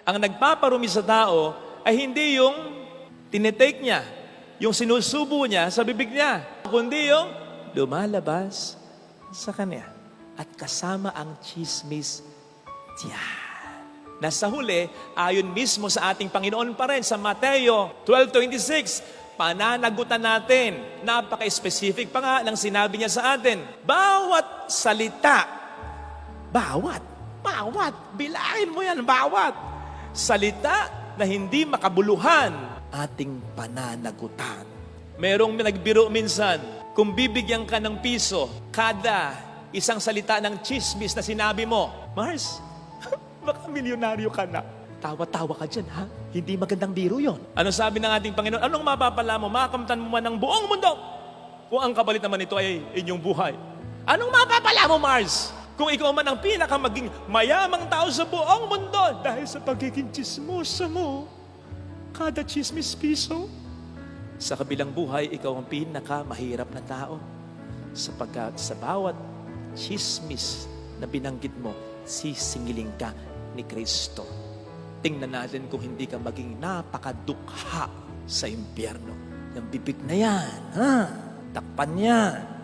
Ang nagpaparumi sa tao ay hindi yung tinetake niya, yung sinusubo niya sa bibig niya, kundi yung lumalabas sa kanya. At kasama ang chismis diyan. Nasa huli, ayon mismo sa ating Panginoon pa rin sa Mateo 12:26, pananagutan natin. Napaka-specific pa nga ng sinabi niya sa atin. Bawat salita, bawat, bilangin mo yan, bawat salita na hindi makabuluhan, ating pananagutan. Merong nagbiro minsan, kung bibigyan ka ng piso, kada isang salita ng chismis na sinabi mo, Mars, baka milyonaryo ka na. Tawa-tawa ka dyan, ha? Hindi magandang biro yon. Ano sabi ng ating Panginoon? Anong mapapala mo? Makakamtan mo man ng buong mundo. Kung ang kapalit naman ito ay inyong buhay. Anong mapapala mo, Mars? Kung ikaw man ang pinakamaging mayamang tao sa buong mundo dahil sa pagiging chismosa mo, kada chismis piso. Sa kabilang buhay, ikaw ang pinakamahirap na tao. Sapagkat sa bawat chismis na binanggit mo, sisingiling ka ni Kristo. Tingnan natin kung hindi ka maging napakadukha sa impyerno. Yung bibig na yan, ha? Takpan yan.